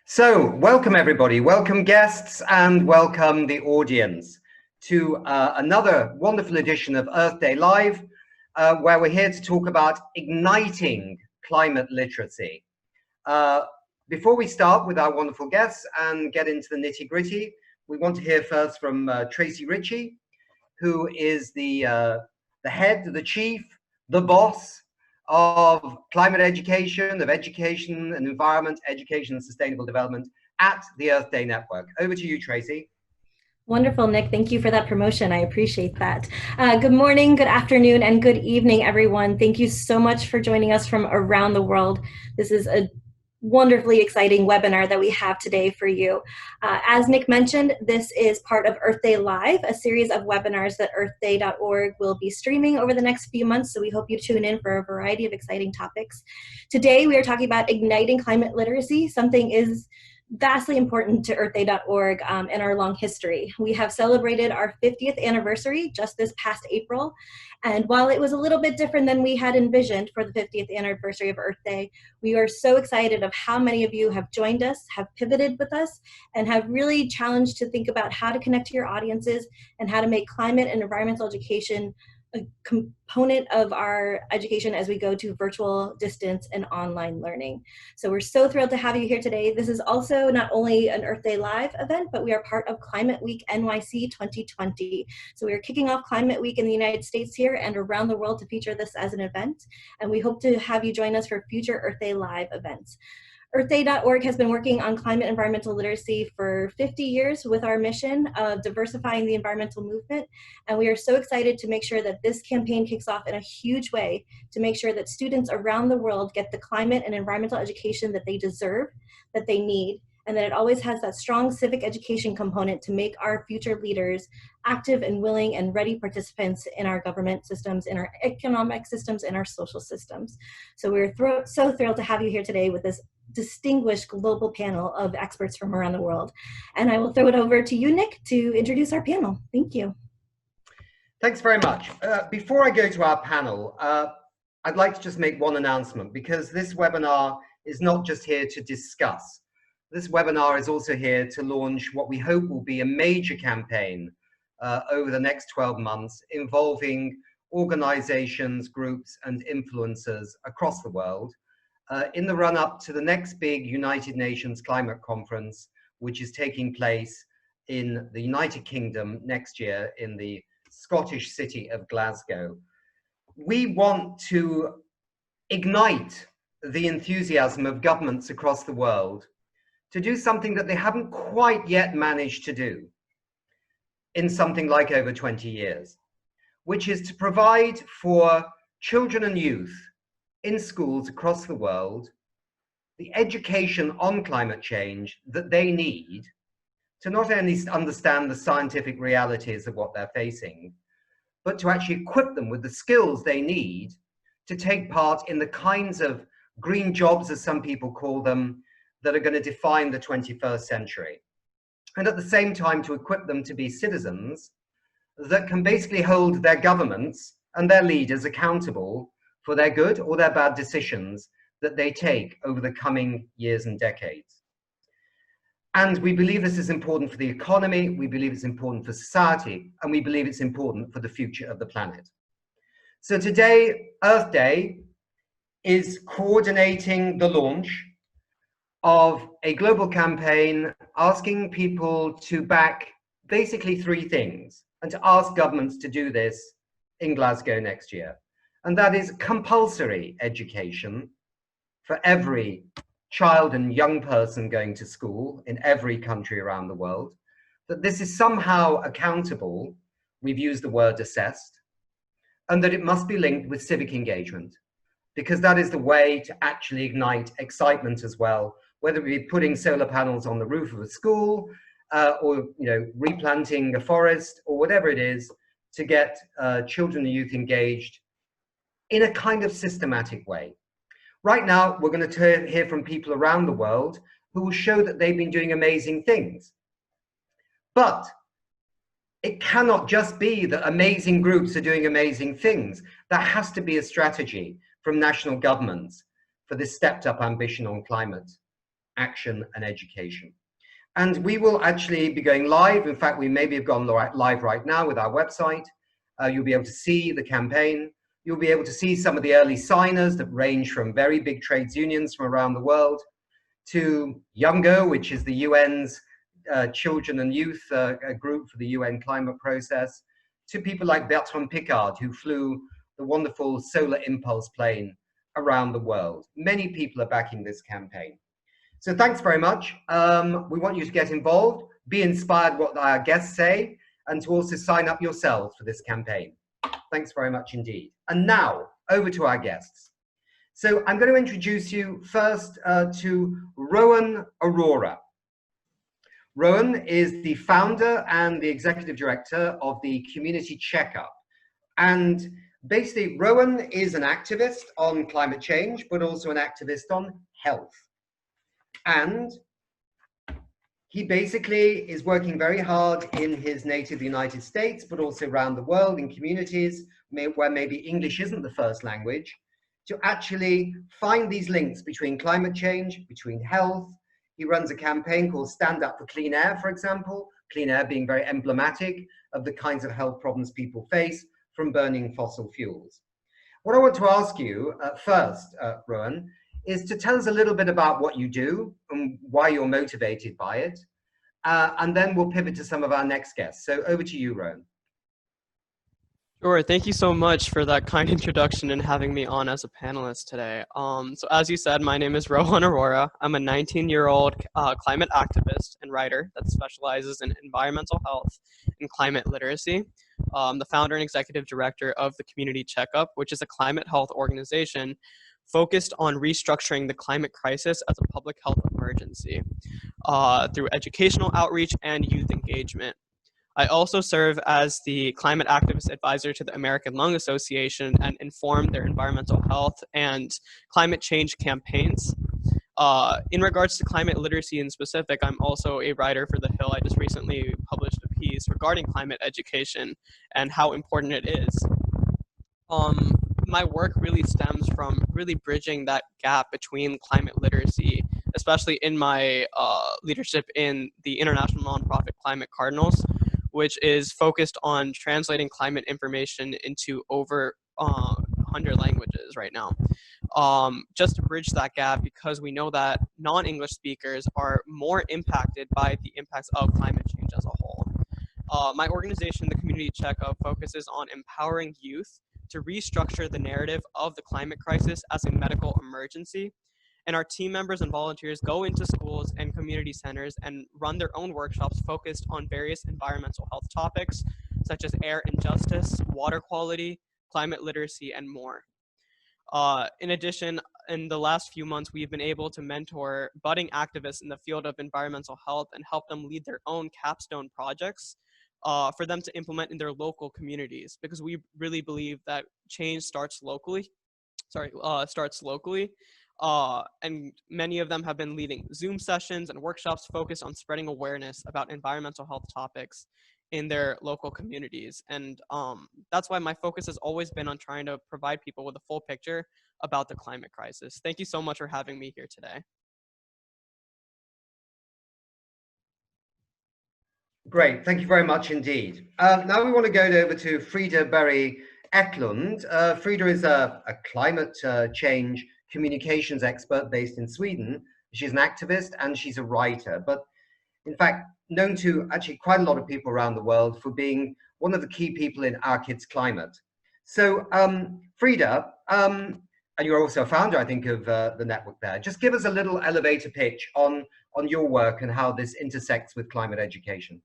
So, welcome everybody, welcome guests and welcome the audience to another wonderful edition of Earth Day Live, where we're here to talk about igniting climate literacy. Before we start with our wonderful guests and get into the nitty-gritty, we want to hear first from Tracy Ritchie, who is the head, the chief, the boss of climate education, of education and environment, education and sustainable development at the Earth Day Network. Over to you, Tracy. Wonderful, Nick. Thank you for that promotion. I appreciate that. Good morning, good afternoon, and good evening, everyone. Thank you so much for joining us from around the world. This is a wonderfully exciting webinar that we have today for you. As Nick mentioned, this is part of Earth Day Live, a series of webinars that earthday.org will be streaming over the next few months, so we hope you tune in for a variety of exciting topics. Today, we are talking about igniting climate literacy. Something is vastly important to earthday.org in our long history. We have celebrated our 50th anniversary just this past April, and while it was a little bit different than we had envisioned for the 50th anniversary of Earth Day, we are so excited of how many of you have joined us, have pivoted with us, and have really challenged to think about how to connect to your audiences and how to make climate and environmental education a component of our education as we go to virtual, distance, and online learning. So we're so thrilled to have you here today. This is also not only an Earth Day Live event, but we are part of Climate Week NYC 2020. So we are kicking off Climate Week in the United States here and around the world to feature this as an event. And we hope to have you join us for future Earth Day Live events. Earthday.org has been working on climate environmental literacy for 50 years with our mission of diversifying the environmental movement. And we are so excited to make sure that this campaign kicks off in a huge way to make sure that students around the world get the climate and environmental education that they deserve, that they need, and that it always has that strong civic education component to make our future leaders active and willing and ready participants in our government systems, in our economic systems, in our social systems. So we're so thrilled to have you here today with this distinguished global panel of experts from around the world. And I will throw it over to you, Nick, to introduce our panel. Thank you. Thanks very much. Before I go to our panel, I'd like to just make one announcement, because this webinar is not just here to discuss. This webinar is also here to launch what we hope will be a major campaign over the next 12 months involving organizations, groups, and influencers across the world in the run-up to the next big United Nations climate conference, which is taking place in the United Kingdom next year in the Scottish city of Glasgow. We want to ignite the enthusiasm of governments across the world to do something that they haven't quite yet managed to do in something like over 20 years, which is to provide for children and youth in schools across the world the education on climate change that they need to not only understand the scientific realities of what they're facing, but to actually equip them with the skills they need to take part in the kinds of green jobs, as some people call them, that are going to define the 21st century. And at the same time, to equip them to be citizens that can basically hold their governments and their leaders accountable for their good or their bad decisions that they take over the coming years and decades. And we believe this is important for the economy, we believe it's important for society, and we believe it's important for the future of the planet. So today, Earth Day is coordinating the launch of a global campaign asking people to back basically three things, and to ask governments to do this in Glasgow next year. And that is compulsory education for every child and young person going to school in every country around the world, that this is somehow accountable, we've used the word assessed, and that it must be linked with civic engagement, because that is the way to actually ignite excitement as well, whether it be putting solar panels on the roof of a school or replanting a forest or whatever it is, to get children and youth engaged in a kind of systematic way. Right now, we're going to hear from people around the world who will show that they've been doing amazing things. But it cannot just be that amazing groups are doing amazing things. There has to be a strategy from national governments for this stepped up ambition on climate. action, and education. And we will actually be going live. In fact, we maybe have gone live right now with our website. You'll be able to see the campaign. You'll be able to see some of the early signers that range from very big trades unions from around the world to Younger, which is the UN's children and youth group for the UN climate process, to people like Bertrand Piccard, who flew the wonderful Solar Impulse plane around the world. Many people are backing this campaign. So thanks very much. We want you to get involved, be inspired what our guests say, and to also sign up yourselves for this campaign. Thanks very much indeed. And now, over to our guests. So I'm going to introduce you first to Rowan Aurora. Rowan is the founder and the executive director of the Community Checkup. And basically, Rowan is an activist on climate change, but also an activist on health. And he basically is working very hard in his native United States, but also around the world in communities where maybe English isn't the first language, to actually find these links between climate change, between health. He runs a campaign called Stand Up for Clean Air, for example, clean air being very emblematic of the kinds of health problems people face from burning fossil fuels. What I want to ask you first, Rowan, is to tell us a little bit about what you do and why you're motivated by it. And then we'll pivot to some of our next guests. So over to you, Rowan. Sure. Thank you so much for that kind introduction and having me on as a panelist today. So as you said, my name is Rowan Aurora. I'm a 19-year-old climate activist and writer that specializes in environmental health and climate literacy. The founder and executive director of the Community Checkup, which is a climate health organization focused on restructuring the climate crisis as a public health emergency through educational outreach and youth engagement. I also serve as the climate activist advisor to the American Lung Association and inform their environmental health and climate change campaigns. In regards to climate literacy in specific, I'm also a writer for The Hill. I just recently published a piece regarding climate education and how important it is. My work really stems from really bridging that gap between climate literacy, especially in my leadership in the international nonprofit Climate Cardinals, which is focused on translating climate information into over 100 languages right now. Just to bridge that gap, because we know that non-English speakers are more impacted by the impacts of climate change as a whole. My organization, the Community Checkup, focuses on empowering youth to restructure the narrative of the climate crisis as a medical emergency. And our team members and volunteers go into schools and community centers and run their own workshops focused on various environmental health topics, such as air injustice, water quality, climate literacy, and more. In addition, in the last few months, we've been able to mentor budding activists in the field of environmental health and help them lead their own capstone projects for them to implement in their local communities, because we really believe that change starts locally. And many of them have been leading Zoom sessions and workshops focused on spreading awareness about environmental health topics in their local communities. And that's why my focus has always been on trying to provide people with a full picture about the climate crisis. Thank you so much for having me here today. Great, thank you very much indeed. Now we want to go over to Frieda Berry-Ecklund. Frieda is a climate change communications expert based in Sweden. She's an activist and she's a writer, but in fact, known to actually quite a lot of people around the world for being one of the key people in Our Kids Climate. So Frieda, and you're also a founder, I think, of the network there. Just give us a little elevator pitch on your work and how this intersects with climate education.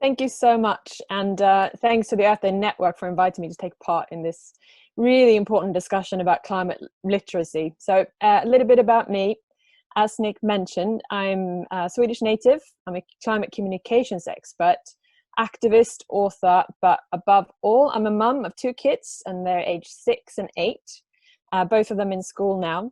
Thank you so much. And thanks to the Earth Day Network for inviting me to take part in this really important discussion about climate literacy. So a little bit about me. As Nick mentioned, I'm a Swedish native. I'm a climate communications expert, activist, author, but above all, I'm a mum of 2 kids, and they're aged 6 and 8, both of them in school now.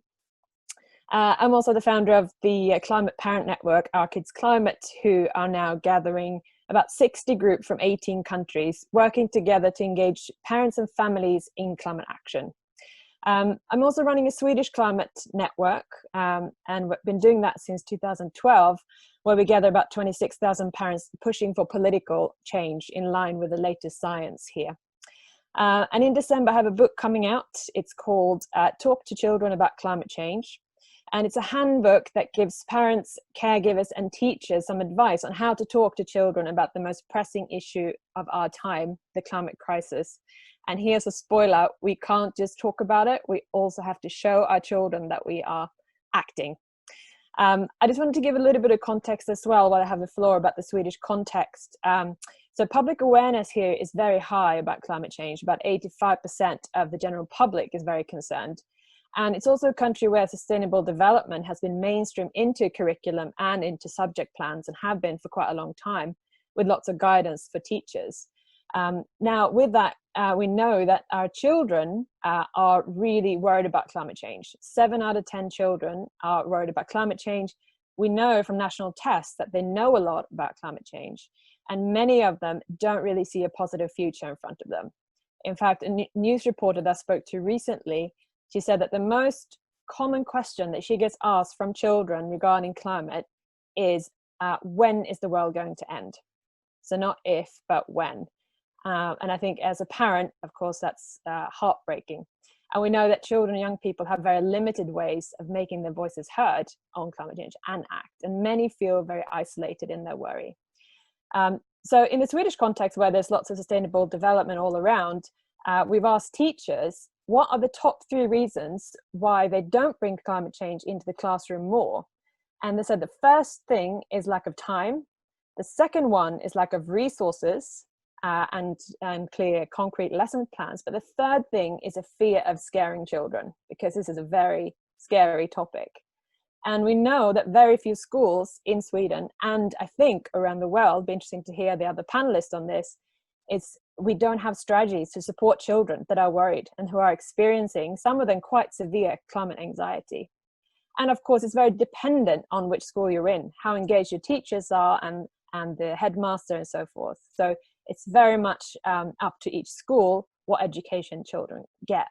I'm also the founder of the Climate Parent Network, Our Kids Climate, who are now gathering about 60 groups from 18 countries, working together to engage parents and families in climate action. I'm also running a Swedish climate network, and we've been doing that since 2012, where we gather about 26,000 parents pushing for political change in line with the latest science here. And in December, I have a book coming out. It's called Talk to Children About Climate Change. And it's a handbook that gives parents, caregivers, and teachers some advice on how to talk to children about the most pressing issue of our time, the climate crisis. And here's a spoiler: we can't just talk about it, we also have to show our children that we are acting. I just wanted to give a little bit of context as well while I have the floor about the Swedish context. So public awareness here is very high about climate change. About 85% of the general public is very concerned. And it's also a country where sustainable development has been mainstreamed into curriculum and into subject plans, and have been for quite a long time, with lots of guidance for teachers. Now, with that, we know that our children are really worried about climate change. 7 out of 10 children are worried about climate change. We know from national tests that they know a lot about climate change, and many of them don't really see a positive future in front of them. In fact, a news reporter that I spoke to recently, she said that the most common question that she gets asked from children regarding climate is, when is the world going to end? So not if, but when. And I think as a parent, of course, that's heartbreaking. And we know that children and young people have very limited ways of making their voices heard on climate change and act. And many feel very isolated in their worry. So in the Swedish context, where there's lots of sustainable development all around, we've asked teachers, what are the top 3 reasons why they don't bring climate change into the classroom more? And they said the first thing is lack of time. The second one is lack of resources and clear concrete lesson plans. But the third thing is a fear of scaring children, because this is a very scary topic. And we know that very few schools in Sweden, and I think around the world, be interesting to hear the other panelists on this, we don't have strategies to support children that are worried and who are experiencing, some of them quite severe, climate anxiety. And of course, it's very dependent on which school you're in, how engaged your teachers are and the headmaster and so forth. So it's very much up to each school what education children get.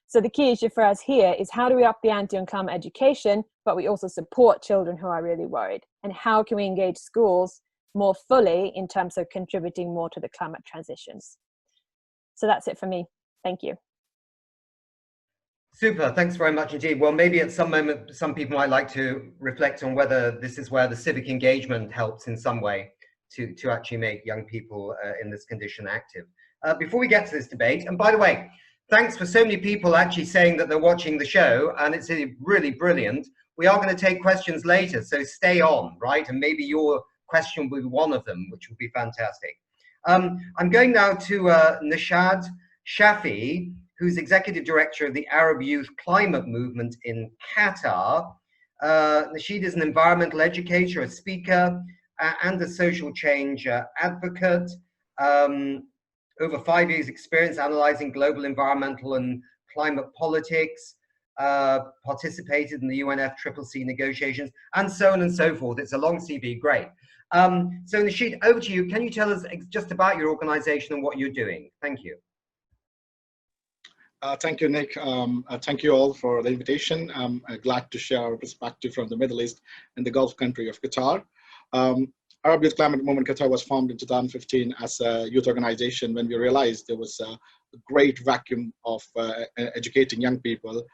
So the key issue for us here is, how do we up the ante on climate education, but we also support children who are really worried? And how can we engage schools more fully in terms of contributing more to the climate transitions? So that's it for me. Thank you. Super, thanks very much indeed. Well, maybe at some moment, some people might like to reflect on whether this is where the civic engagement helps in some way to actually make young people in this condition active. Before we get to this debate, and by the way, thanks for so many people actually saying that they're watching the show, and it's really brilliant. We are going to take questions later, so stay on, right? And maybe your question will be one of them, which will be fantastic. I'm going now to Nasheed Shafi, who's Executive Director of the Arab Youth Climate Movement in Qatar. Nasheed is an environmental educator, a speaker, and a social change advocate. Over 5 years experience analyzing global environmental and climate politics, participated in the UNFCCC negotiations, and so on and so forth. It's a long CV, great. So Nasheed, over to you. Can you tell us just about your organization and what you're doing? Thank you. Thank you, Nick. Thank you all for the invitation. I'm glad to share our perspective from the Middle East and the Gulf country of Qatar. Arab Youth Climate Movement Qatar was formed in 2015 as a youth organization when we realized there was a great vacuum of educating young people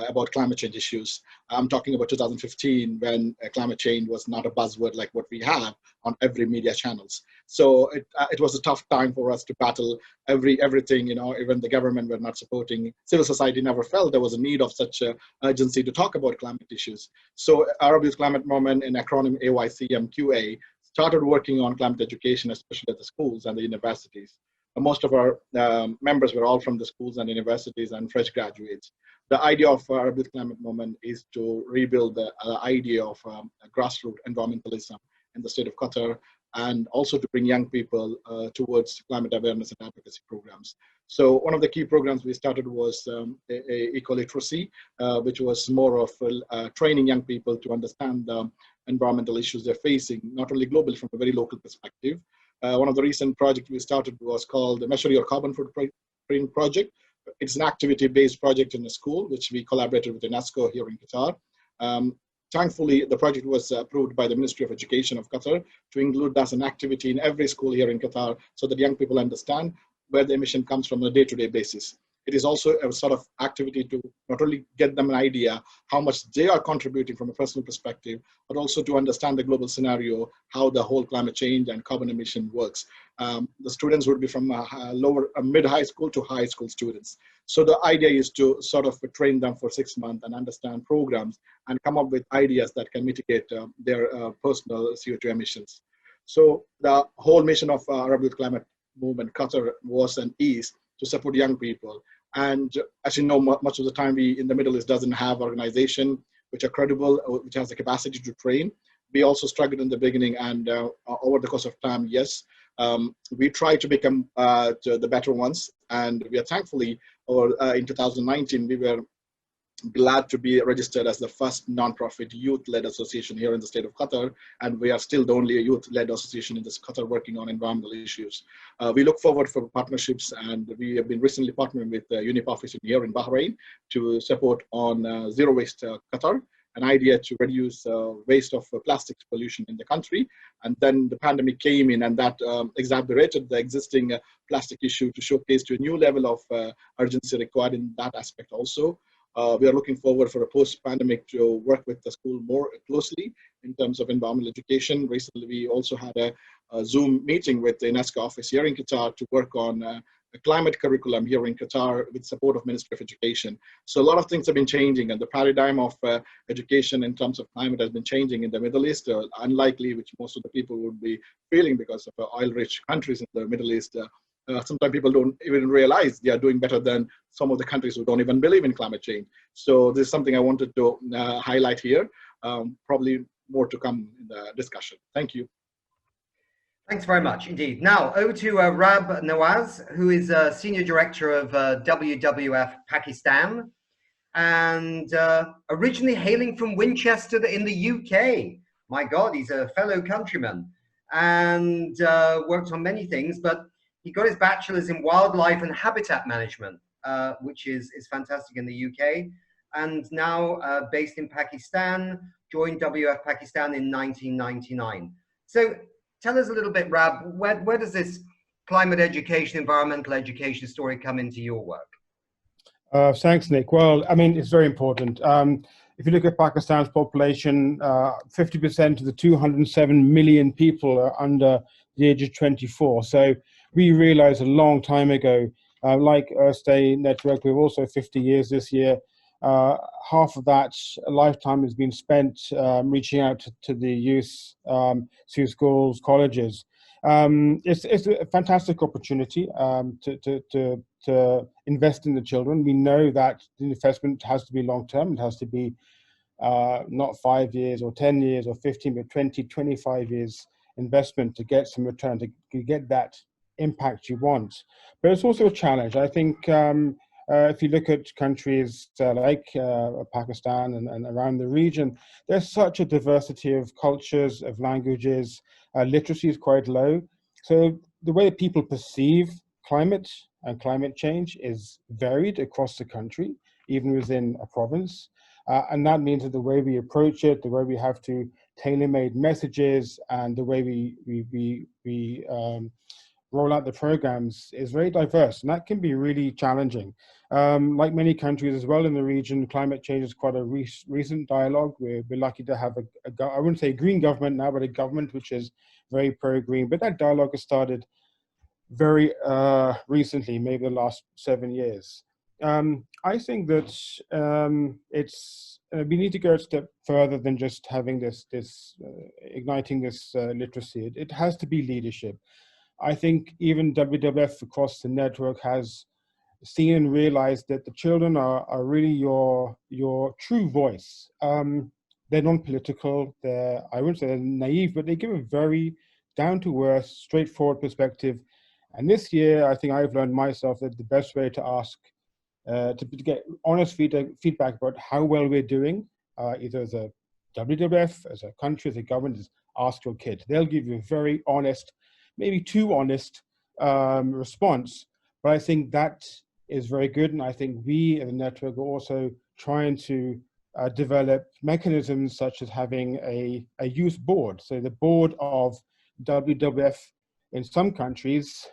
about climate change issues. I'm talking about 2015, when climate change was not a buzzword like what we have on every media channels. So it was a tough time for us to battle everything, you know, even the government were not supporting. Civil society never felt there was a need of such urgency to talk about climate issues. So Arab Youth Climate Movement, in acronym AYCMQA, started working on climate education, especially at the schools and the universities. Most of our members were all from the schools and universities and fresh graduates. The idea of Arab Youth Climate Movement is to rebuild the idea of grassroots environmentalism in the state of Qatar, and also to bring young people towards climate awareness and advocacy programs. So one of the key programs we started was eco-literacy, which was more of training young people to understand the environmental issues they're facing, not only globally, from a very local perspective. One of the recent projects we started was called the Measure Your Carbon Footprint Project, it's an activity-based project in the school, which we collaborated with UNESCO here in Qatar. Thankfully, the project was approved by the Ministry of Education of Qatar to include as an activity in every school here in Qatar so that young people understand where the emission comes from on a day-to-day basis. It is also a sort of activity to not only get them an idea how much they are contributing from a personal perspective, but also to understand the global scenario, how the whole climate change and carbon emission works. The students would be from mid-high school to high school students. So the idea is to sort of train them for 6 months and understand programs and come up with ideas that can mitigate their personal CO2 emissions. So the whole mission of Arab Youth Climate Movement Qatar was and is to support young people. And as you know, much of the time we in the Middle East doesn't have organization which are credible, which has the capacity to train. We also struggled in the beginning, and over the course of time, yes, we try to become the better ones. And we are thankfully, in 2019, we were glad to be registered as the first non-profit youth-led association here in the state of Qatar, and we are still the only youth-led association in this Qatar working on environmental issues. We look forward for partnerships, and we have been recently partnering with UNIP office here in Bahrain to support on zero waste Qatar, an idea to reduce waste of plastic pollution in the country. And then the pandemic came in, and that exacerbated the existing plastic issue to showcase to a new level of urgency required in that aspect also. We are looking forward for a post-pandemic to work with the school more closely in terms of environmental education. Recently, we also had a Zoom meeting with the UNESCO office here in Qatar to work on a climate curriculum here in Qatar with support of Ministry of Education. So a lot of things have been changing, and the paradigm of education in terms of climate has been changing in the Middle East, unlikely, which most of the people would be feeling because of oil-rich countries in the Middle East. Sometimes people don't even realize they are doing better than some of the countries who don't even believe in climate change. So this is something I wanted to highlight here. Probably more to come in the discussion. Thank you. Thanks very much indeed. Now over to Rab Nawaz, who is Senior Director of WWF Pakistan, and originally hailing from Winchester in the UK. My God, he's a fellow countryman, and worked on many things, but he got his bachelor's in wildlife and habitat management, which is fantastic in the UK, and now based in Pakistan, joined WWF Pakistan in 1999. So tell us a little bit, Rab, where does this climate education, environmental education story come into your work? Thanks, Nick. Well, I mean, it's very important. If you look at Pakistan's population, 50% of the 207 million people are under the age of 24. So we realized a long time ago, like Earth Day Network, we're also 50 years this year. Half of that lifetime has been spent reaching out to the youth through schools, colleges. It's a fantastic opportunity to invest in the children. We know that the investment has to be long-term. It has to be not 5 years or 10 years or 15, but 20, 25 years investment to get some return, to get that impact you want. But it's also a challenge. I think if you look at countries like Pakistan and around the region, there's such a diversity of cultures, of languages. Literacy is quite low. So the way people perceive climate and climate change is varied across the country, even within a province. And that means that the way we approach it, the way we have to tailor-made messages, and the way we roll out the programs is very diverse, and that can be really challenging. Like many countries as well in the region, climate change is quite a recent dialogue. We're lucky to have I wouldn't say a green government now, but a government which is very pro-green. But that dialogue has started very recently, maybe the last 7 years. I think that we need to go a step further than just having igniting this literacy. It has to be leadership. I think even WWF across the network has seen and realized that the children are really your true voice. They're non-political. I wouldn't say they're naive, but they give a very down-to-earth, straightforward perspective. And this year, I think I've learned myself that the best way to ask, to get honest feedback about how well we're doing, either as a WWF, as a country, as a government, is ask your kid. They'll give you a very honest, maybe too honest response. But I think that is very good. And I think we as a network are also trying to develop mechanisms such as having a youth board. So the board of WWF in some countries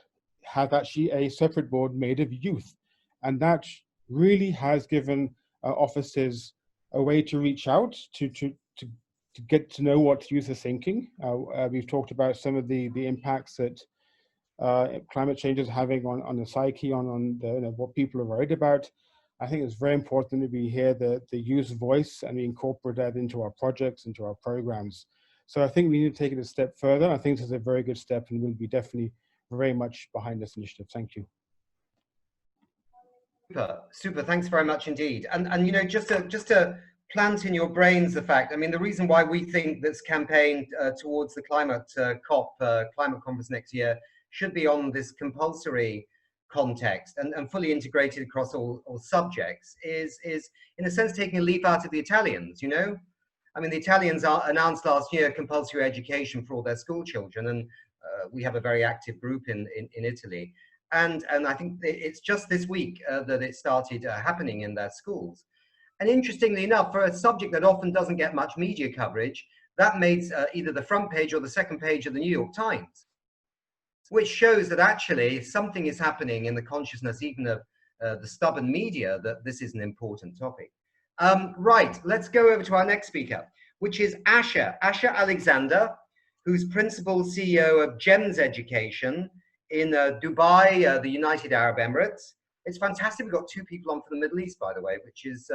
have actually a separate board made of youth. And that really has given officers a way to reach out to get to know what youth are thinking. We've talked about some of the impacts that climate change is having on the psyche, on the, what people are worried about. I think it's very important that we hear the youth voice and we incorporate that into our projects, into our programs. So I think we need to take it a step further. I think this is a very good step, and we'll be definitely very much behind this initiative. Thank you. Super. Thanks very much indeed. And you know, just to plant in your brains the fact, I mean, the reason why we think this campaign towards the climate COP, climate conference next year, should be on this compulsory context and fully integrated across all subjects is in a sense taking a leaf out of the Italians, you know? I mean, the Italians announced last year compulsory education for all their school children, and we have a very active group in Italy. And I think it's just this week that it started happening in their schools. And interestingly enough, for a subject that often doesn't get much media coverage, that made either the front page or the second page of the New York Times, which shows that actually something is happening in the consciousness even of the stubborn media that this is an important topic. Right, let's go over to our next speaker, which is Asha Alexander, who's Principal CEO of GEMS Education in Dubai, the United Arab Emirates. It's fantastic. We've got two people on from the Middle East, by the way, which is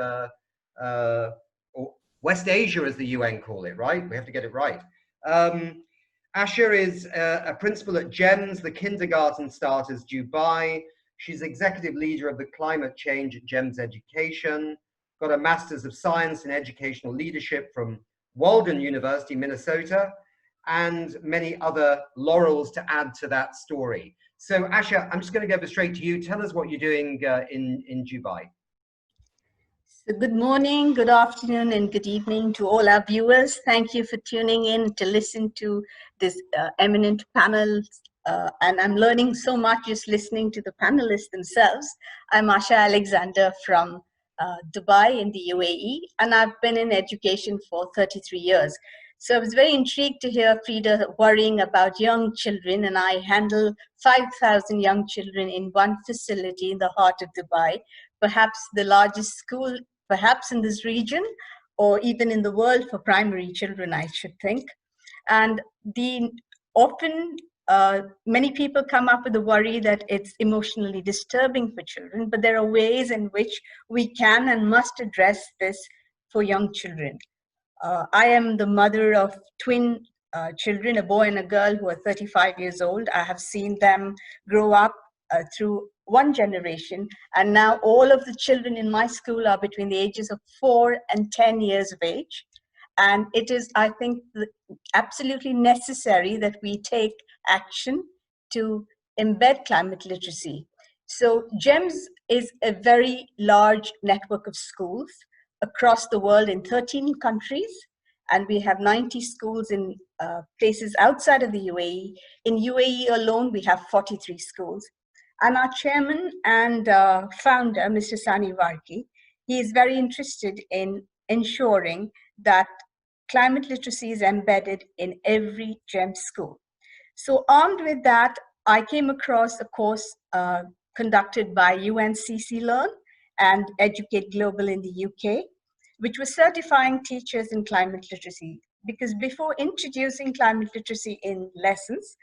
or West Asia, as the UN call it, right? We have to get it right. Asha is a principal at GEMS, the Kindergarten Starters Dubai. She's executive leader of the climate change at GEMS Education, got a Master's of Science in Educational Leadership from Walden University, Minnesota, and many other laurels to add to that story. So Asha, I'm just going to go straight to you. Tell us what you're doing in Dubai. So good morning, good afternoon, and good evening to all our viewers. Thank you for tuning in to listen to this eminent panel. And I'm learning so much just listening to the panelists themselves. I'm Asha Alexander from Dubai in the UAE, and I've been in education for 33 years. So I was very intrigued to hear Frieda worrying about young children, and I handle 5,000 young children in one facility in the heart of Dubai, perhaps the largest school, perhaps in this region, or even in the world for primary children, I should think. And often many people come up with the worry that it's emotionally disturbing for children, but there are ways in which we can and must address this for young children. I am the mother of twin children, a boy and a girl who are 35 years old. I have seen them grow up through one generation, and now all of the children in my school are between the ages of 4 and 10 years of age. And it is, I think, absolutely necessary that we take action to embed climate literacy. So GEMS is a very large network of schools across the world in 13 countries, and we have 90 schools in places outside of the UAE. In UAE alone, we have 43 schools. And our chairman and founder, Mr. Sani Varki, he is very interested in ensuring that climate literacy is embedded in every GEMS school. So armed with that, I came across a course conducted by UNCC Learn and Educate Global in the UK, which was certifying teachers in climate literacy. Because before introducing climate literacy in lessons,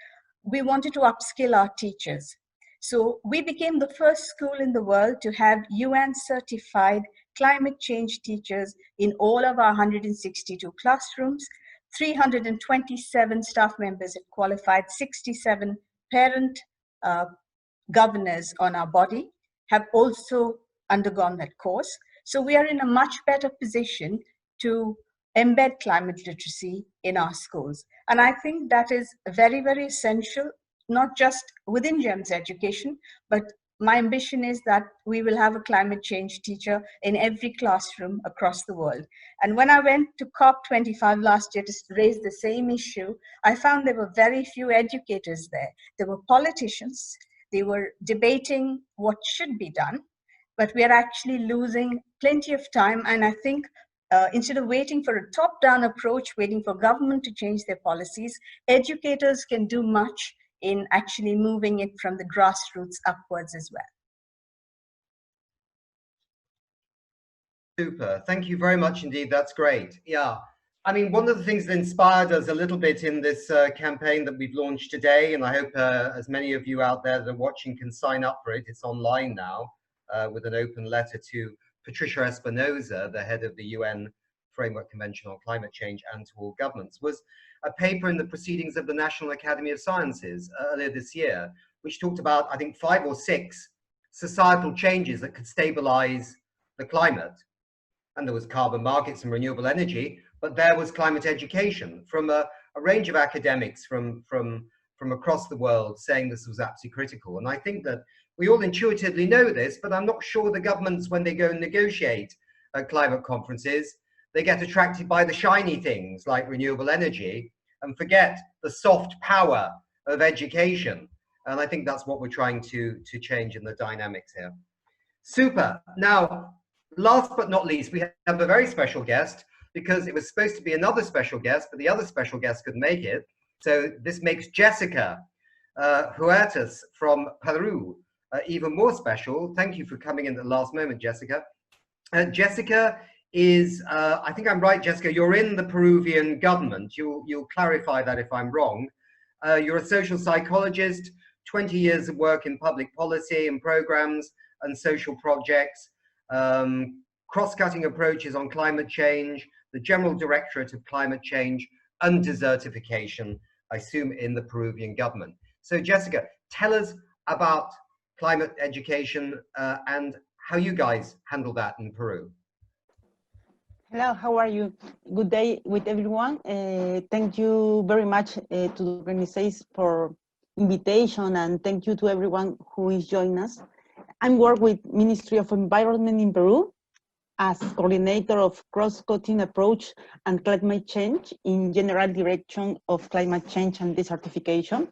we wanted to upskill our teachers. So we became the first school in the world to have UN certified climate change teachers in all of our 162 classrooms. 327 staff members have qualified, 67 parent governors on our body have also undergone that course. So we are in a much better position to embed climate literacy in our schools. And I think that is very, very essential, not just within GEMS education, but my ambition is that we will have a climate change teacher in every classroom across the world. And when I went to COP25 last year to raise the same issue, I found there were very few educators there. There were politicians, They were debating what should be done, but we are actually losing plenty of time. And I think instead of waiting for a top-down approach, waiting for government to change their policies, educators can do much in actually moving it from the grassroots upwards as well. Super. Thank you very much indeed. That's great. Yeah. I mean, one of the things that inspired us a little bit in this campaign that we've launched today, and I hope as many of you out there that are watching can sign up for it. It's online now with an open letter to Patricia Espinosa, the head of the UN Framework Convention on Climate Change, and to all governments, was a paper in the Proceedings of the National Academy of Sciences earlier this year, which talked about, I think, 5 or 6 societal changes that could stabilize the climate. And there was carbon markets and renewable energy, but there was climate education from a range of academics from across the world saying this was absolutely critical. And I think that we all intuitively know this, but I'm not sure the governments, when they go and negotiate at climate conferences, they get attracted by the shiny things like renewable energy and forget the soft power of education. And I think that's what we're trying to change in the dynamics here. Super. Now, last but not least, we have a very special guest, because it was supposed to be another special guest, but the other special guest couldn't make it. So this makes Jessica Juartis from Peru even more special. Thank you for coming in at the last moment, Jessica. Jessica is, I think I'm right, Jessica, you're in the Peruvian government. You'll clarify that if I'm wrong. You're a social psychologist, 20 years of work in public policy and programs and social projects. Cross-cutting approaches on climate change, the General Directorate of Climate Change and Desertification, I assume, in the Peruvian government. So Jessica, tell us about climate education and how you guys handle that in Peru. Hello, how are you? Good day with everyone. Thank you very much to the organizers for invitation, and thank you to everyone who is joining us. I'm working with Ministry of Environment in Peru as coordinator of cross-cutting approach and climate change in General Direction of Climate Change and Desertification.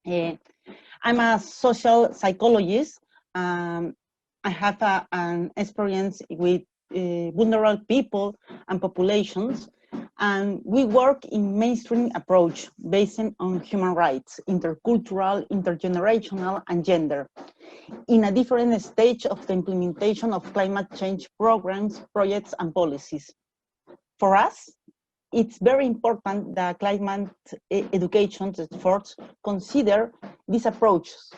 I'm a social psychologist. I have an experience with vulnerable people and populations, and we work in mainstream approach based on human rights, intercultural, intergenerational, and gender, in a different stage of the implementation of climate change programs, projects, and policies. For us, it's very important that climate education efforts consider these approaches,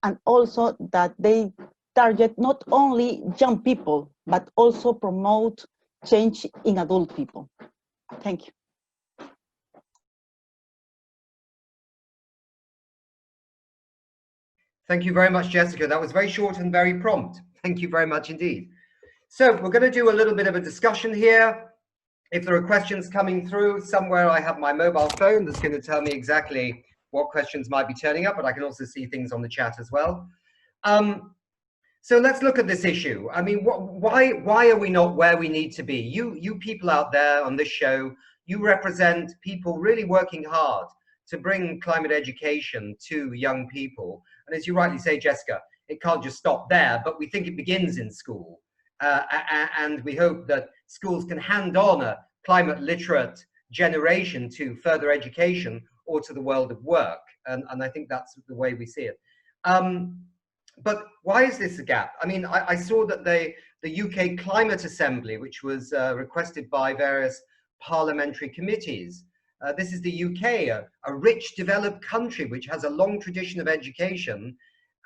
and also that they target not only young people, but also promote change in adult people. Thank you. Thank you very much, Jessica. That was very short and very prompt. Thank you very much indeed. So we're going to do a little bit of a discussion here. If there are questions coming through, somewhere I have my mobile phone that's going to tell me exactly what questions might be turning up, but I can also see things on the chat as well. So let's look at this issue. I mean, why are we not where we need to be? You people out there on this show, you represent people really working hard to bring climate education to young people. And as you rightly say, Jessica, it can't just stop there, but we think it begins in school. And we hope that schools can hand on a climate literate generation to further education or to the world of work. And I think that's the way we see it. But why is this a gap? I mean, I saw that the UK Climate Assembly, which was requested by various parliamentary committees, this is the UK, a rich, developed country which has a long tradition of education.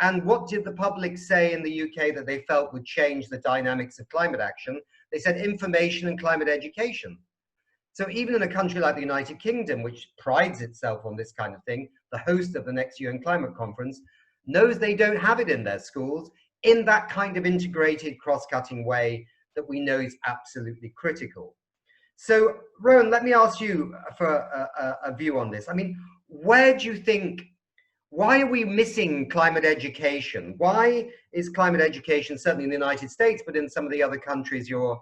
And what did the public say in the UK that they felt would change the dynamics of climate action? They said information and climate education. So even in a country like the United Kingdom, which prides itself on this kind of thing, the host of the next UN climate conference, knows they don't have it in their schools in that kind of integrated cross-cutting way that we know is absolutely critical. So Rowan, let me ask you for a view on this. I mean, where do you think, why are we missing climate education? Why is climate education, certainly in the United States, but in some of the other countries you're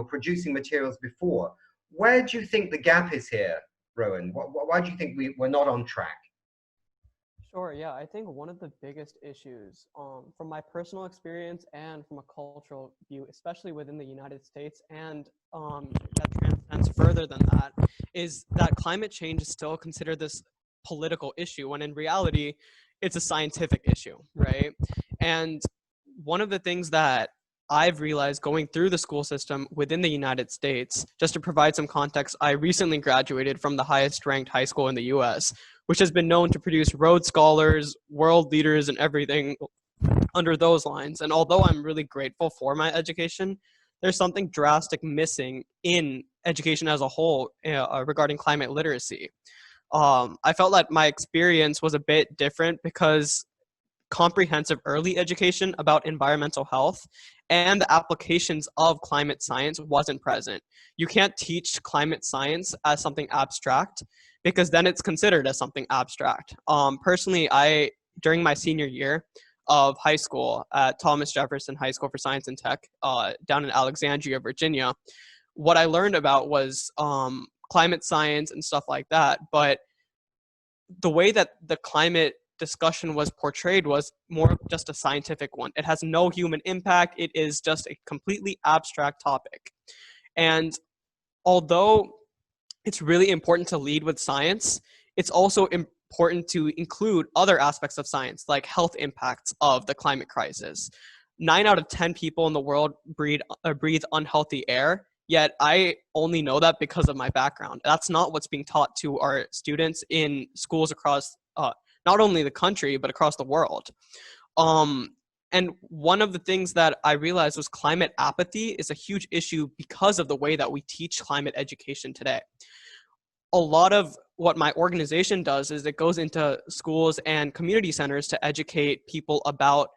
producing materials before, where do you think the gap is here, Rowan? Why do you think we're not on track? Sure, yeah. I think one of the biggest issues, from my personal experience and from a cultural view, especially within the United States, and that transcends further than that, is that climate change is still considered this political issue, when in reality, it's a scientific issue, right? And one of the things that I've realized going through the school system within the United States, just to provide some context, I recently graduated from the highest ranked high school in the US, which has been known to produce Rhodes Scholars, world leaders, and everything under those lines. And although I'm really grateful for my education, there's something drastic missing in education as a whole regarding climate literacy. I felt that my experience was a bit different because comprehensive early education about environmental health and the applications of climate science wasn't present. You can't teach climate science as something abstract because then it's considered as something abstract. Personally, during my senior year of high school at Thomas Jefferson High School for Science and Tech down in Alexandria, Virginia, what I learned about was climate science and stuff like that. But the way that the climate discussion was portrayed was more just a scientific one. It has no human impact. It is just a completely abstract topic. And although it's really important to lead with science, it's also important to include other aspects of science, like health impacts of the climate crisis. 9 out of 10 people in the world breathe unhealthy air, yet I only know that because of my background. That's not what's being taught to our students in schools across not only the country, but across the world. And one of the things that I realized was climate apathy is a huge issue because of the way that we teach climate education today. A lot of what my organization does is it goes into schools and community centers to educate people about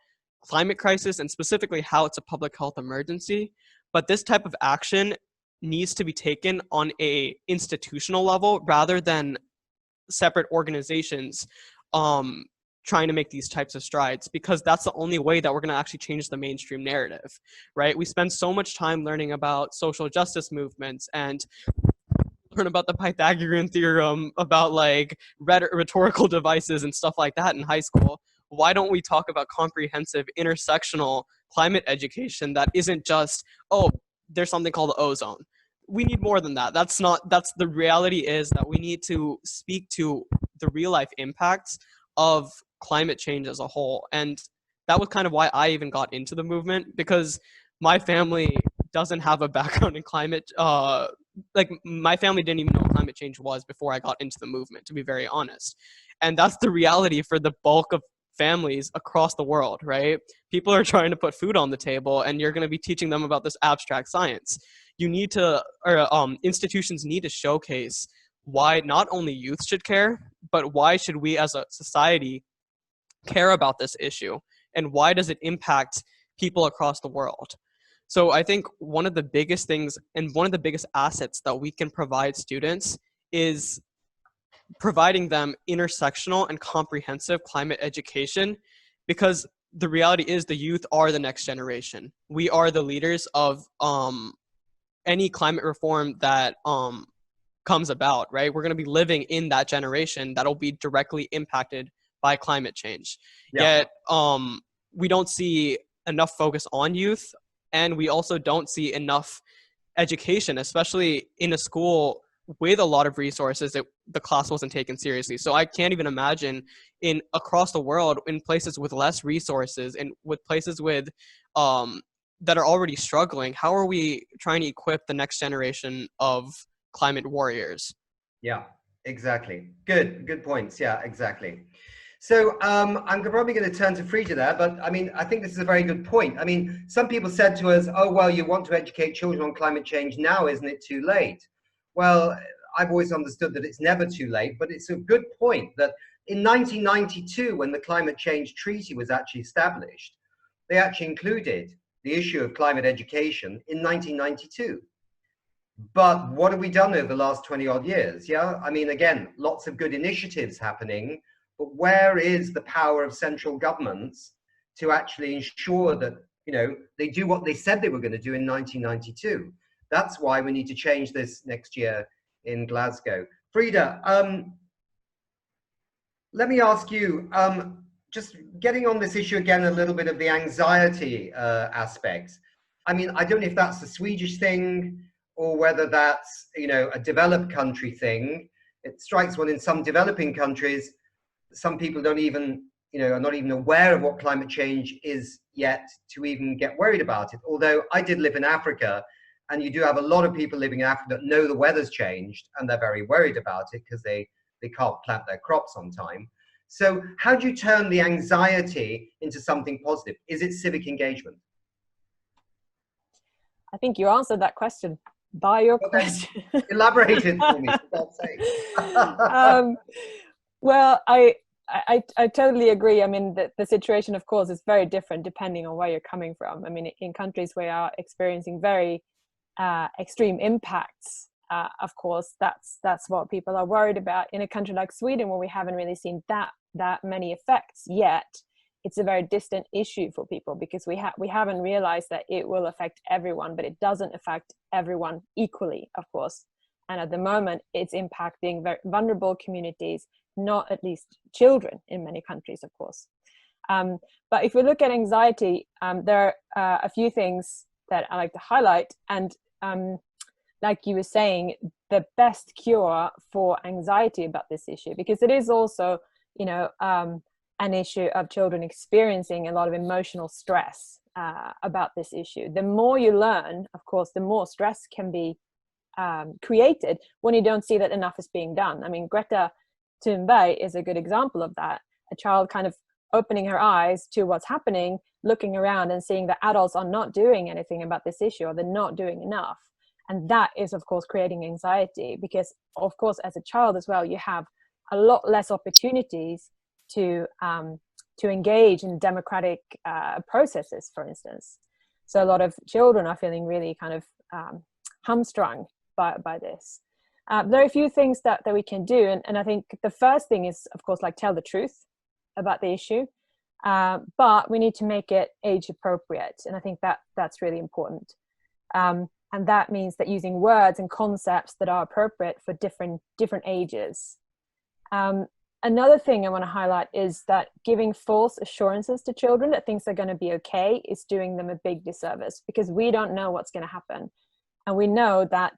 climate crisis and specifically how it's a public health emergency. But this type of action needs to be taken on a institutional level rather than separate organizations trying to make these types of strides, because that's the only way that we're going to actually change the mainstream narrative, right? We spend so much time learning about social justice movements and learn about the Pythagorean theorem, about like rhetorical devices and stuff like that in high school. Why don't we talk about comprehensive intersectional climate education that isn't just, oh, there's something called the ozone? We need more than that. That's the reality is that we need to speak to the real life impacts of climate change as a whole. And that was kind of why I even got into the movement, because my family doesn't have a background in climate. Like my family didn't even know what climate change was before I got into the movement, to be very honest. And that's the reality for the bulk of families across the world, right? People are trying to put food on the table and you're going to be teaching them about this abstract science. You need to, or institutions need to showcase why not only youth should care, but why should we as a society care about this issue, and why does it impact people across the world? So I think one of the biggest things and one of the biggest assets that we can provide students is providing them intersectional and comprehensive climate education, because the reality is the youth are the next generation. We are the leaders of any climate reform that comes about, right? We're going to be living in that generation that'll be directly impacted by climate change. Yeah. Yet we don't see enough focus on youth, and we also don't see enough education, especially in a school with a lot of resources that the class wasn't taken seriously. So I can't even imagine across the world, in places with less resources and with places with that are already struggling, how are we trying to equip the next generation of climate warriors? Yeah, exactly. Good points. Yeah, exactly. So I'm probably going to turn to Frieda there, but I mean, I think this is a very good point. I mean, some people said to us, oh, well, you want to educate children on climate change now, isn't it too late? Well, I've always understood that it's never too late, but it's a good point that in 1992, when the Climate Change Treaty was actually established, they actually included the issue of climate education in 1992. But what have we done over the last 20 odd years? Yeah, I mean, again, lots of good initiatives happening, but where is the power of central governments to actually ensure that, you know, they do what they said they were going to do in 1992? That's why we need to change this next year in Glasgow. Frieda, let me ask you, just getting on this issue again, a little bit of the anxiety aspect. I mean, I don't know if that's a Swedish thing or whether that's, you know, a developed country thing. It strikes one in some developing countries, some people don't even, you know, are not even aware of what climate change is yet to even get worried about it. Although I did live in Africa, and you do have a lot of people living in Africa that know the weather's changed and they're very worried about it because they can't plant their crops on time. So how do you turn the anxiety into something positive? Is it civic engagement? I think you answered that question by your question. Elaborate it for me, for God's sake. Well, I totally agree. I mean, the situation, of course, is very different depending on where you're coming from. I mean, in countries where are experiencing very extreme impacts, of course, that's what people are worried about. In a country like Sweden, where we haven't really seen that many effects yet, it's a very distant issue for people because we haven't realized that it will affect everyone, but it doesn't affect everyone equally, of course. And at the moment, it's impacting very vulnerable communities, not at least children in many countries, of course. But if we look at anxiety, there are a few things that I like to highlight. And like you were saying, the best cure for anxiety about this issue, because it is also, you know, an issue of children experiencing a lot of emotional stress about this issue. The more you learn, of course, the more stress can be created when you don't see that enough is being done. I mean, Greta Thunberg is a good example of that. A child kind of opening her eyes to what's happening, looking around and seeing that adults are not doing anything about this issue, or they're not doing enough. And that is, of course, creating anxiety because, of course, as a child as well, you have a lot less opportunities to engage in democratic processes, for instance. So a lot of children are feeling really kind of hamstrung by this. There are a few things that we can do, and I think the first thing is, of course, like tell the truth about the issue, but we need to make it age appropriate, and I think that's really important. And that means that using words and concepts that are appropriate for different ages. Another thing I want to highlight is that giving false assurances to children that things are going to be okay is doing them a big disservice, because we don't know what's going to happen. And we know that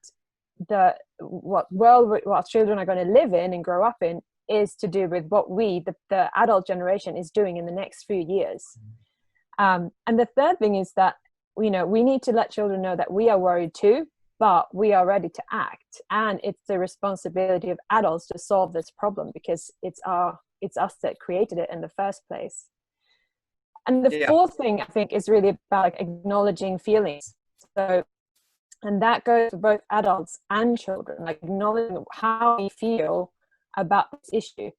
what world what children are going to live in and grow up in is to do with what the adult generation is doing in the next few years. And the third thing is that, you know, we need to let children know that we are worried too, but we are ready to act, and it's the responsibility of adults to solve this problem because it's us that created it in the first place. And the fourth thing I think is really about like acknowledging feelings. So, and that goes for both adults and children, like acknowledging how we feel about this issue.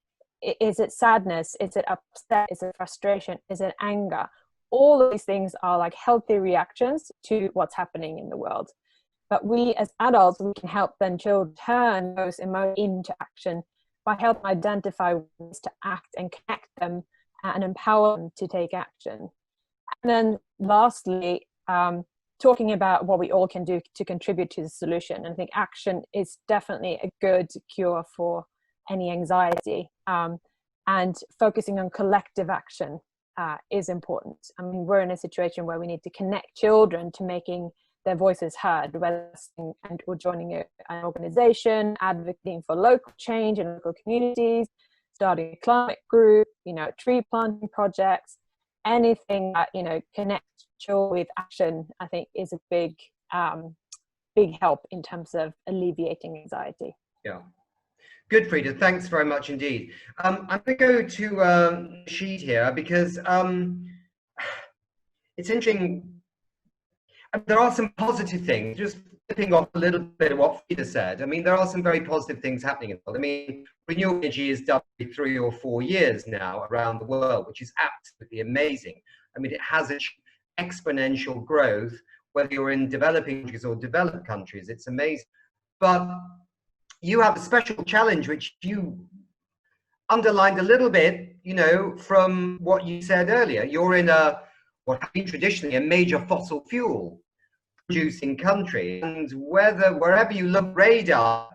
Is it sadness? Is it upset? Is it frustration? Is it anger? All of these things are like healthy reactions to what's happening in the world. But we as adults, we can help then children turn those emotions into action by helping identify ways to act and connect them and empower them to take action. And then lastly, talking about what we all can do to contribute to the solution. And I think action is definitely a good cure for any anxiety. And focusing on collective action is important. I mean, we're in a situation where we need to connect children to making their voices heard, whether or joining an organization, advocating for local change in local communities, starting a climate group, you know, tree planting projects, anything that, you know, connects children with action, I think is a big help in terms of alleviating anxiety. Yeah. Good, Frieda. Thanks very much indeed. I'm going to go to Nasheed here because it's interesting. There are some positive things, just flipping off a little bit of what Frieda said. I mean, there are some very positive things happening in the world. I mean, renewable energy is done for 3 or 4 years now around the world, which is absolutely amazing. I mean, it has exponential growth, whether you're in developing countries or developed countries. It's amazing. But you have a special challenge, which you underlined a little bit, you know, from what you said earlier. You're in what has been traditionally a major fossil fuel producing country, and wherever you look radar,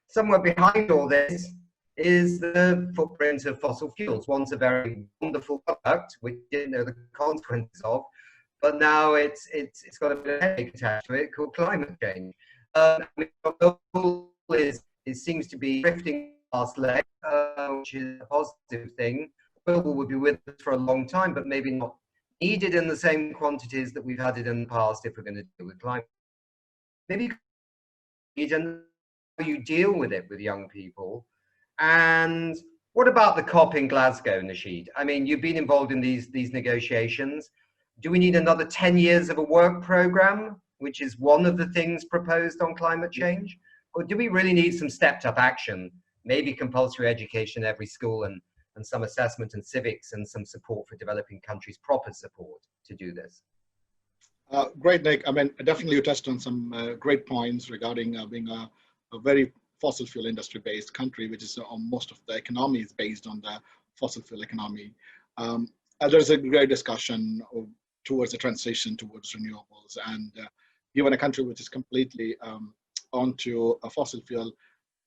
somewhere behind all this is the footprint of fossil fuels. Once a very wonderful product, which we didn't know the consequences of, but now it's got a bit of headache attached to it called climate change. I mean, the goal is, it seems to be drifting past leg, which is a positive thing. Oil will be with us for a long time, but maybe not needed in the same quantities that we've had it in the past if we're going to deal with climate. Maybe you don't know how you deal with it with young people. And what about the COP in Glasgow, Nasheed? I mean, you've been involved in these negotiations. Do we need another 10 years of a work program, which is one of the things proposed on climate change? Or do we really need some stepped up action, maybe compulsory education in every school and some assessment and civics and some support for developing countries, proper support to do this? Great, Nick. I mean, definitely you touched on some great points regarding being a very fossil fuel industry based country, which is most of the economy is based on the fossil fuel economy. There's a great discussion towards the transition towards renewables, and given a country which is completely onto a fossil fuel,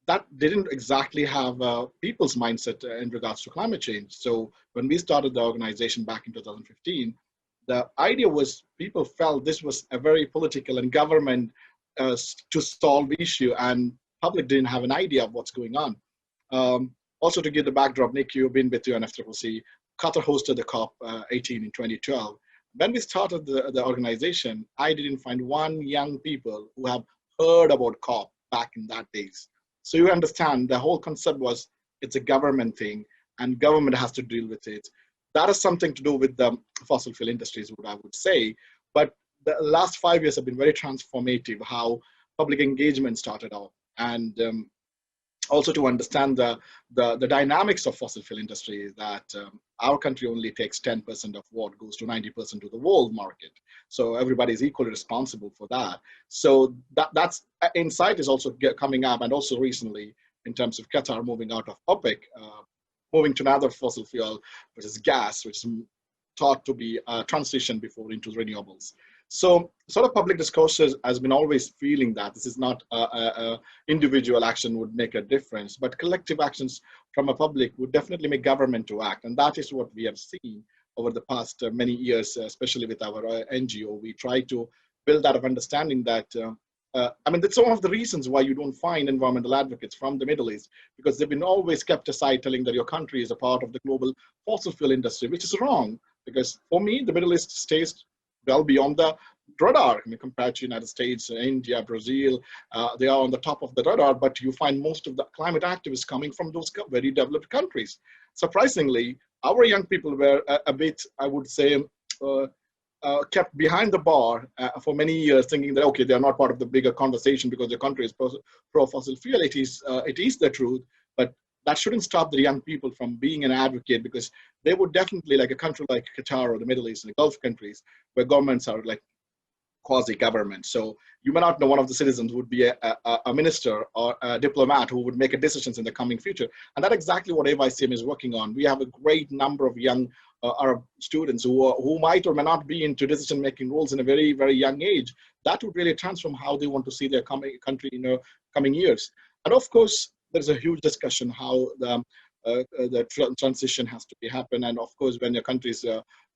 that didn't exactly have people's mindset in regards to climate change. So when we started the organization back in 2015, the idea was people felt this was a very political and government to solve issue, and public didn't have an idea of what's going on. Also, to give the backdrop, Nick, you've been with UNFCCC. Qatar hosted the COP 18 in 2012. When we started the organization, I didn't find one young people who have heard about COP back in that days. So you understand the whole concept was it's a government thing and government has to deal with it. That has something to do with the fossil fuel industries, what I would say. But the last 5 years have been very transformative, how public engagement started out. And also to understand the dynamics of fossil fuel industry, that our country only takes 10% of what goes to 90% to the world market. So everybody is equally responsible for that. So that's insight is also coming up, and also recently in terms of Qatar moving out of OPEC, moving to another fossil fuel, which is gas, which is thought to be a transition before into renewables. So sort of public discourse has been always feeling that this is not individual action would make a difference, but collective actions from a public would definitely make government to act. And that is what we have seen over the past many years, especially with our NGO. We try to build out of understanding that, I mean, that's one of the reasons why you don't find environmental advocates from the Middle East, because they've been always kept aside telling that your country is a part of the global fossil fuel industry, which is wrong. Because for me, the Middle East stays well beyond the radar. I mean, compared to United States, India, Brazil, they are on the top of the radar, but you find most of the climate activists coming from those very developed countries. Surprisingly, our young people were a bit, I would say, kept behind the bar for many years, thinking that, okay, they're not part of the bigger conversation because the country is pro-fossil fuel. It is the truth, but that shouldn't stop the young people from being an advocate, because they would definitely, like a country like Qatar or the Middle East and the Gulf countries, where governments are like quasi-government. So you may not know one of the citizens would be a minister or a diplomat who would make decisions in the coming future. And that's exactly what AYCM is working on. We have a great number of young Arab students who might or may not be into decision-making roles in a very, very young age. That would really transform how they want to see their country in coming years. And of course, there's a huge discussion how the transition has to happen. And of course, when your country's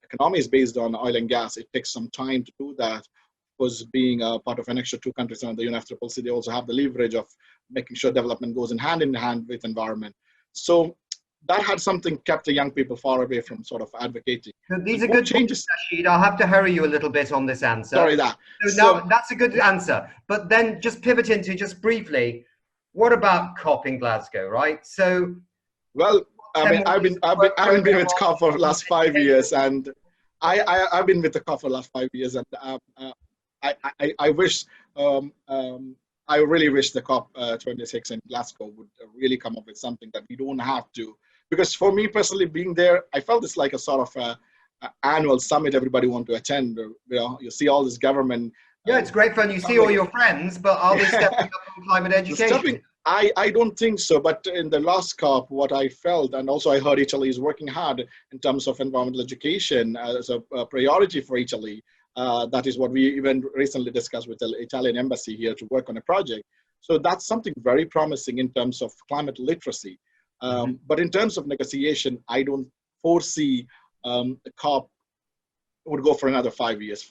economy is based on oil and gas, it takes some time to do that. Was being a part of an extra two countries under the UNFCCC, they also have the leverage of making sure development goes in hand with environment. So that had something kept the young people far away from sort of advocating. So these are good changes, Nasheed. I'll have to hurry you a little bit on this answer. Sorry that. So now that's a good answer. But then just pivot into just briefly, what about COP in Glasgow, right? So, well, I mean, I've been with COP for the last 5 years, and I've been with the COP for the last 5 years, and I wish, I really wish the COP 26 in Glasgow would really come up with something that we don't have to. Because for me personally, being there, I felt it's like a sort of annual summit everybody want to attend. You see all this government. Yeah, it's great fun. You see all your friends, but are they stepping up on climate education? I don't think so. But in the last COP, what I felt, and also I heard Italy is working hard in terms of environmental education as a priority for Italy. That is what we even recently discussed with the Italian embassy here to work on a project. So that's something very promising in terms of climate literacy. But in terms of negotiation, I don't foresee the COP would go for another 5 years.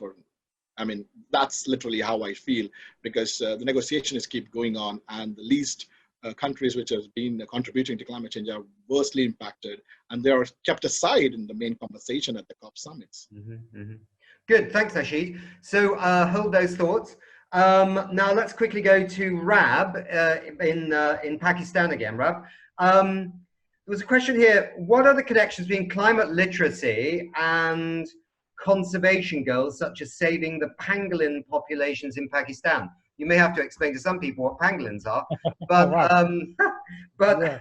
I mean, that's literally how I feel, because the negotiations keep going on, and the least countries which have been contributing to climate change are worstly impacted, and they are kept aside in the main conversation at the COP summits. Good, thanks, Nasheed. So hold those thoughts. Now let's quickly go to Rab in Pakistan again. Rab, there was a question here. What are the connections between climate literacy and conservation goals, such as saving the pangolin populations in Pakistan? You may have to explain to some people what pangolins are, but Yeah.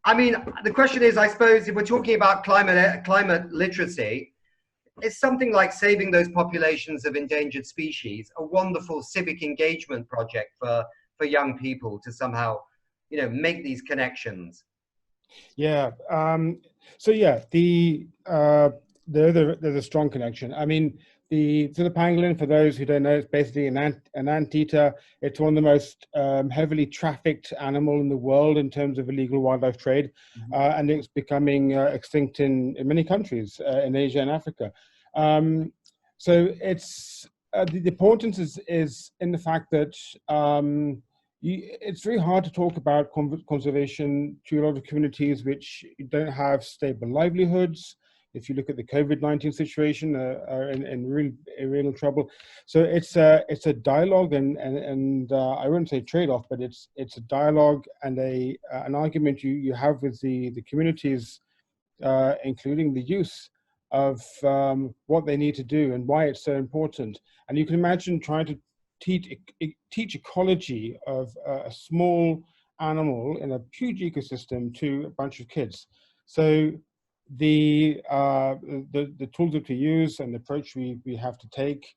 I mean, the question is, I suppose, if we're talking about climate literacy, is something like saving those populations of endangered species a wonderful civic engagement project for young people to somehow, you know, make these connections? Yeah. So yeah, there's a strong connection. I mean, the pangolin, for those who don't know, it's basically an anteater. It's one of the most heavily trafficked animal in the world in terms of illegal wildlife trade, and it's becoming extinct in many countries in Asia and Africa. So it's the importance is in the fact that it's very hard to talk about conservation to a lot of communities which don't have stable livelihoods. If you look at the COVID-19 situation, are in real trouble. So it's a dialogue and I wouldn't say trade-off, but it's a dialogue and an argument you have with the communities, including the youth, of what they need to do and why it's so important. And you can imagine trying to teach ecology of a small animal in a huge ecosystem to a bunch of kids. So the tools that we use and the approach we have to take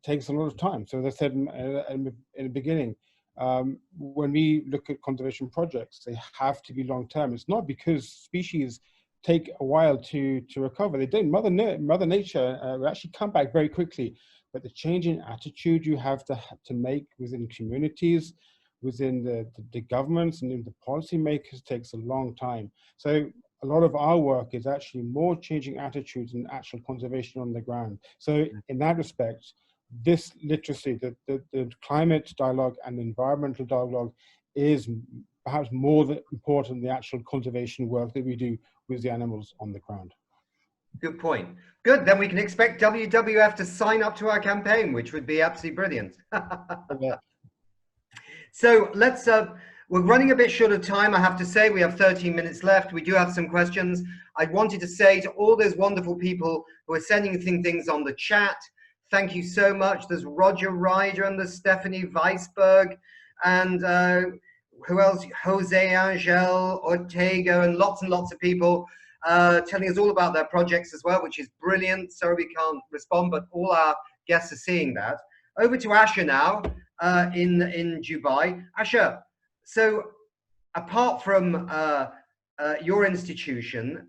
takes a lot of time. So as I said in the beginning, when we look at conservation projects, they have to be long term. It's not because species take a while to recover. They don't. Mother Nature will actually come back very quickly. But the change in attitude you have to make within communities, within the governments and in the policymakers takes a long time. So a lot of our work is actually more changing attitudes and actual conservation on the ground. So in that respect, this literacy, the climate dialogue and environmental dialogue is perhaps more important than the actual conservation work that we do with the animals on the ground. Good point. Good, then we can expect WWF to sign up to our campaign, which would be absolutely brilliant. Yeah. So let's, we're running a bit short of time, I have to say. We have 13 minutes left. We do have some questions. I wanted to say to all those wonderful people who are sending things on the chat, thank you so much. There's Roger Ryder and there's Stephanie Weisberg and who else? Jose Angel Ortega and lots of people telling us all about their projects as well, which is brilliant. Sorry we can't respond, but all our guests are seeing that. Over to Asha now in Dubai. Asha, so apart from your institution,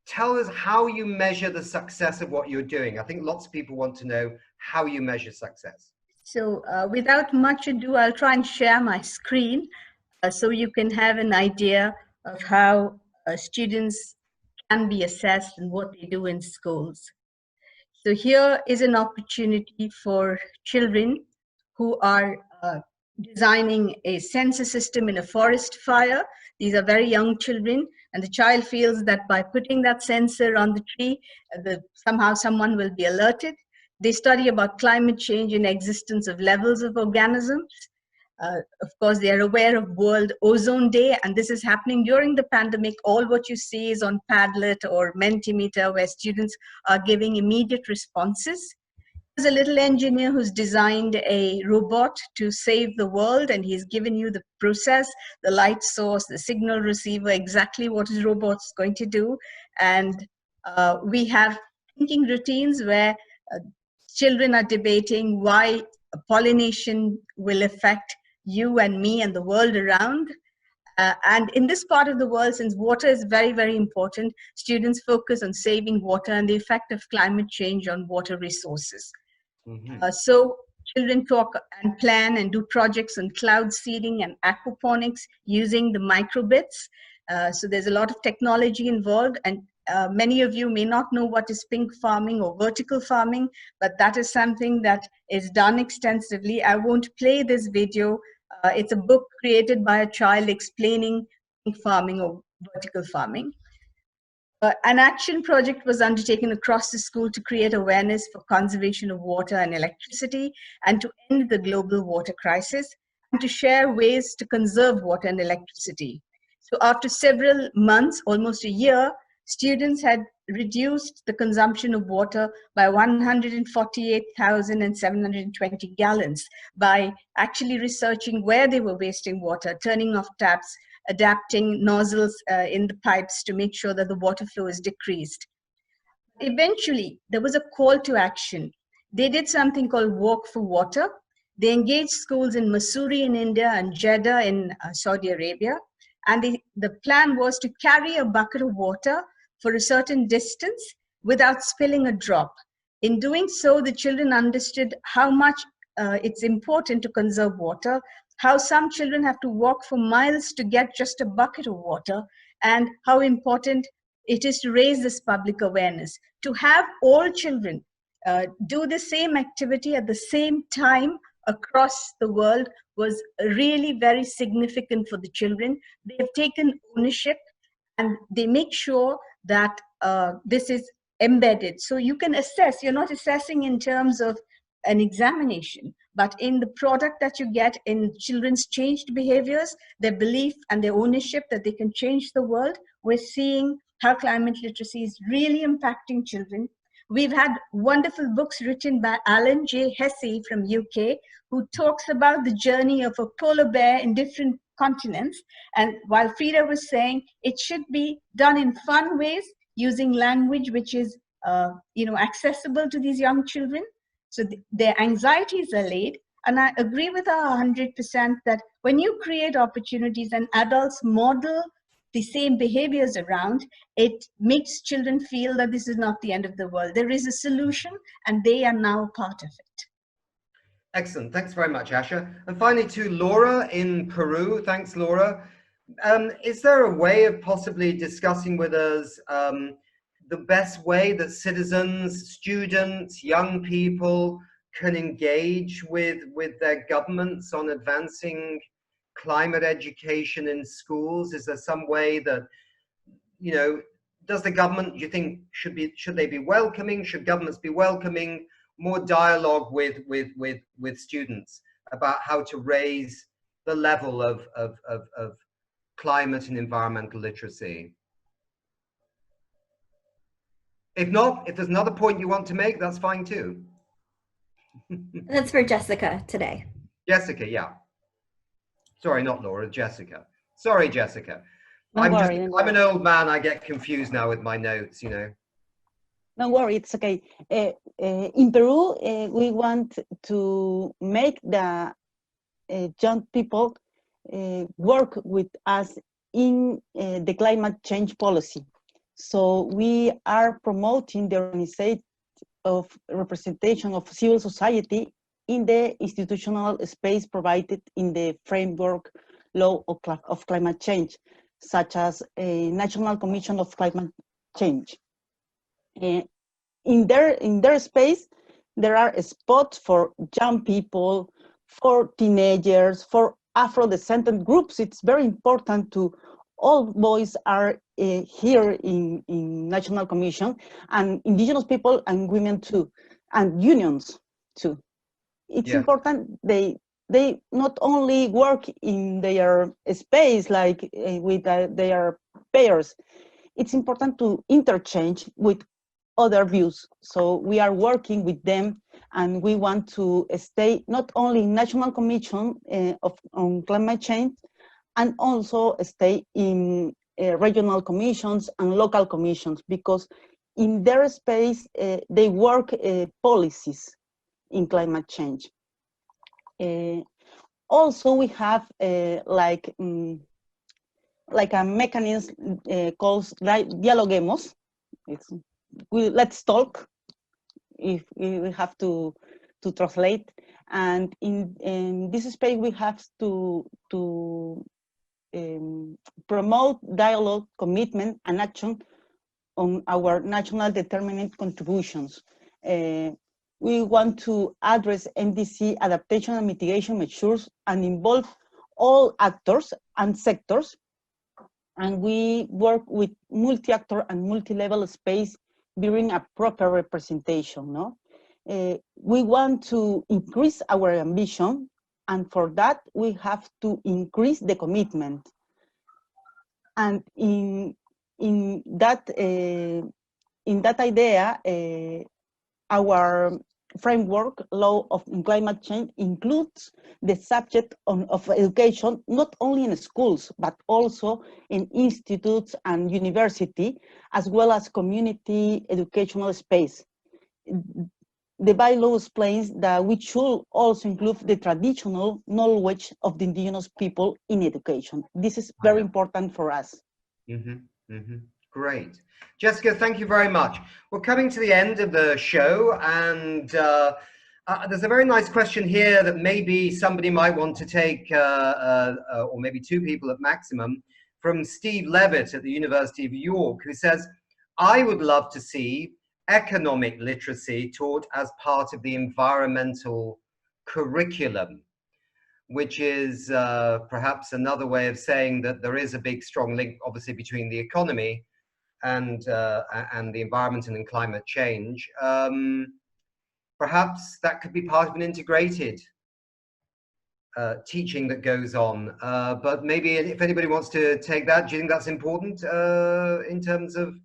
tell us how you measure the success of what you're doing. I think lots of people want to know how you measure success. So without much ado, I'll try and share my screen so you can have an idea of how students can be assessed and what they do in schools. So here is an opportunity for children who are designing a sensor system in a forest fire. These are very young children, and the child feels that by putting that sensor on the tree, somehow someone will be alerted. They study about climate change and existence of levels of organisms. Of course, they are aware of World Ozone Day, and this is happening during the pandemic. All what you see is on Padlet or Mentimeter, where students are giving immediate responses. There's a little engineer who's designed a robot to save the world, and he's given you the process, the light source, the signal receiver, exactly what his robot's going to do. And we have thinking routines where children are debating why pollination will affect you and me and the world around. And in this part of the world, since water is very, very important, students focus on saving water and the effect of climate change on water resources. So Children talk and plan and do projects on cloud seeding and aquaponics using the microbits. So there's a lot of technology involved, and many of you may not know what is pink farming or vertical farming, but that is something that is done extensively. I won't play this video. It's a book created by a child explaining pink farming or vertical farming. An action project was undertaken across the school to create awareness for conservation of water and electricity, and to end the global water crisis, and to share ways to conserve water and electricity. So after several months, almost a year, students had reduced the consumption of water by 148,720 gallons by actually researching where they were wasting water, turning off taps, adapting nozzles in the pipes to make sure that the water flow is decreased. Eventually, there was a call to action. They did something called Walk for Water. They engaged schools in Missouri in India and Jeddah in Saudi Arabia. And the plan was to carry a bucket of water for a certain distance without spilling a drop. In doing so, the children understood how much it's important to conserve water, how some children have to walk for miles to get just a bucket of water, and how important it is to raise this public awareness. To have all children do the same activity at the same time across the world was really very significant for the children. They have taken ownership, and they make sure that this is embedded. So you can assess, you're not assessing in terms of an examination, but in the product that you get in children's changed behaviors, their belief and their ownership that they can change the world. We're seeing how climate literacy is really impacting children. We've had wonderful books written by Alan J. Hesse from UK, who talks about the journey of a polar bear in different continents. And while Frieda was saying it should be done in fun ways, using language which is accessible to these young children, so their anxieties are laid. And I agree with her 100% that when you create opportunities and adults model the same behaviors around, it makes children feel that this is not the end of the world. There is a solution, and they are now part of it. Excellent. Thanks very much, Asha. And finally to Laura in Peru. Thanks, Laura. Is there a way of possibly discussing with us the best way that citizens, students, young people can engage with their governments on advancing climate education in schools? Is there some way that, does the government, you think, should they be welcoming? Should governments be welcoming more dialogue with students about how to raise the level of climate and environmental literacy? If not, if there's another point you want to make, that's fine too. That's for Jessica today. Jessica, yeah. Sorry, not Laura, Jessica. Sorry, Jessica. Don't worry. I'm an old man, I get confused now with my notes, Don't worry, it's okay. In Peru, we want to make the young people work with us in the climate change policy. So we are promoting the organization of representation of civil society in the institutional space provided in the framework law of climate change, such as a National Commission of Climate Change. In their space, there are spots for young people, for teenagers, for Afro-descendant groups. It's very important to all boys are here in National Commission, and indigenous people and women too, and unions too. It's important they not only work in their space like with their peers. It's important to interchange with other views. So we are working with them, and we want to stay not only in National Commission on Climate Change, and also stay in regional commissions and local commissions, because in their space they work policies in climate change. Also, we have like a mechanism called Dialoguemos. Let's talk, if we have to translate. And in this space, we have to promote dialogue, commitment, and action on our national determinant contributions. We want to address NDC adaptation and mitigation measures and involve all actors and sectors. And we work with multi-actor and multi-level space, bring a proper representation. No? We want to increase our ambition, and for that, we have to increase the commitment. And in that idea, our framework law of climate change includes the subject of education, not only in schools, but also in institutes and university, as well as community educational space. The bylaw explains that we should also include the traditional knowledge of the indigenous people in education. This is very important for us. Great. Jessica, thank you very much. We're coming to the end of the show, and there's a very nice question here that maybe somebody might want to take, or maybe two people at maximum, from Steve Levitt at the University of York, who says, I would love to see economic literacy taught as part of the environmental curriculum, which is perhaps another way of saying that there is a big, strong link, obviously, between the economy and the environment and climate change. Perhaps that could be part of an integrated teaching that goes on. But maybe if anybody wants to take that, do you think that's important in terms of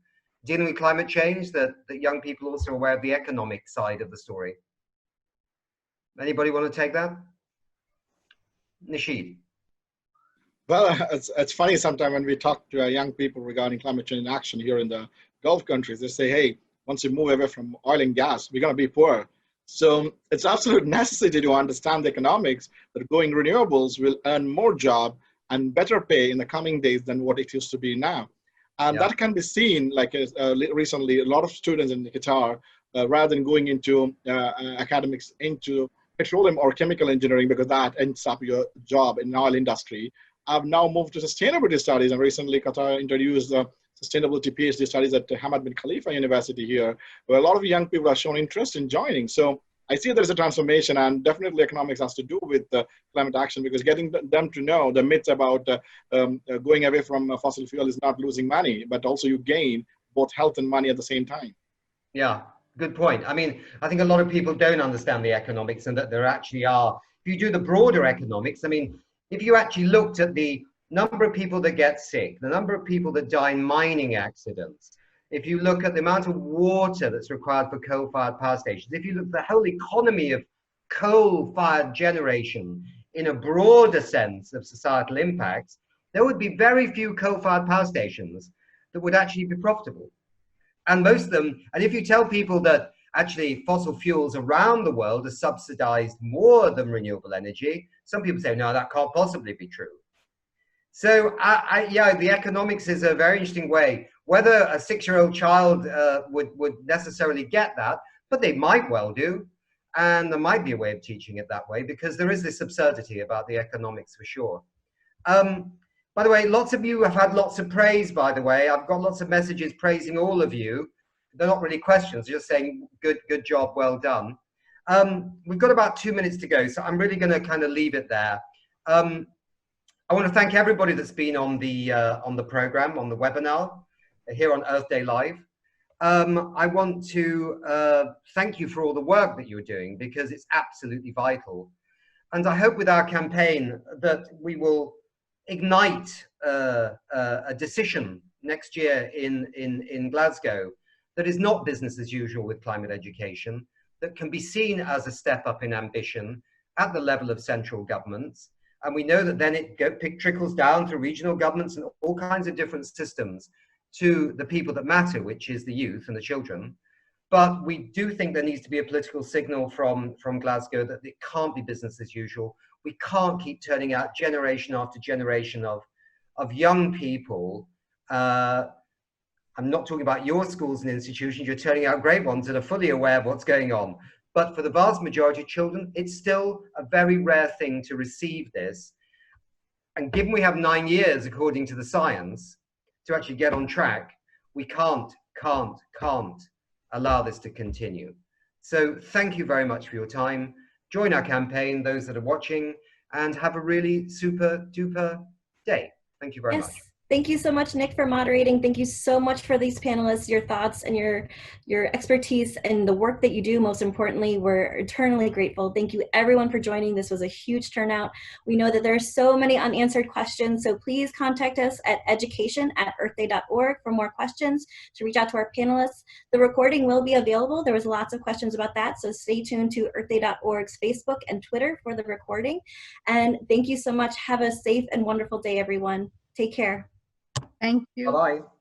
dealing with climate change, that young people also are aware of the economic side of the story? Anybody want to take that? Nasheed. Well, it's funny sometimes when we talk to young people regarding climate change action here in the Gulf countries, they say, hey, once you move away from oil and gas, we're going to be poor. So it's absolute necessity to understand the economics that going renewables will earn more job and better pay in the coming days than what it used to be now. And that can be seen, like recently, a lot of students in Qatar, rather than going into academics into petroleum or chemical engineering, because that ends up your job in the oil industry, I've now moved to sustainability studies. And recently, Qatar introduced sustainability PhD studies at Hamad bin Khalifa University here, where a lot of young people are showing interest in joining. So I see there's a transformation, and definitely economics has to do with climate action, because getting them to know the myths about going away from fossil fuel is not losing money, but also you gain both health and money at the same time. Yeah, good point. I mean, I think a lot of people don't understand the economics, and that there actually are, if you do the broader economics, I mean, if you actually looked at the number of people that get sick, the number of people that die in mining accidents, if you look at the amount of water that's required for coal-fired power stations, if you look at the whole economy of coal-fired generation in a broader sense of societal impacts, there would be very few coal-fired power stations that would actually be profitable. And most of them, and if you tell people that actually fossil fuels around the world are subsidized more than renewable energy, some people say, no, that can't possibly be true. So yeah, the economics is a very interesting way. Whether a 6-year-old child would necessarily get that, but they might well do. And there might be a way of teaching it that way, because there is this absurdity about the economics for sure. By the way, lots of you have had lots of praise, by the way. I've got lots of messages praising all of you. They're not really questions, just saying good job, well done. We've got about 2 minutes to go, so I'm really going to kind of leave it there. I want to thank everybody that's been on the program, on the webinar, here on Earth Day Live. I want to thank you for all the work that you're doing, because it's absolutely vital. And I hope with our campaign that we will ignite a decision next year in Glasgow that is not business as usual with climate education, that can be seen as a step up in ambition at the level of central governments. And we know that then it trickles down through regional governments and all kinds of different systems to the people that matter, which is the youth and the children. But we do think there needs to be a political signal from Glasgow that it can't be business as usual. We can't keep turning out generation after generation of young people. I'm not talking about your schools and institutions. You're turning out great ones that are fully aware of what's going on. But for the vast majority of children, it's still a very rare thing to receive this. And given we have 9 years, according to the science, to actually get on track, we can't allow this to continue. So thank you very much for your time. Join our campaign, those that are watching, and have a really super duper day. Thank you very much. Thank you so much, Nick, for moderating. Thank you so much for these panelists, your thoughts and your expertise and the work that you do. Most importantly, we're eternally grateful. Thank you everyone for joining. This was a huge turnout. We know that there are so many unanswered questions, so please contact us at education@earthday.org for more questions, to reach out to our panelists. The recording will be available. There was lots of questions about that, so stay tuned to earthday.org's Facebook and Twitter for the recording. And thank you so much. Have a safe and wonderful day, everyone. Take care. Thank you. Bye-bye.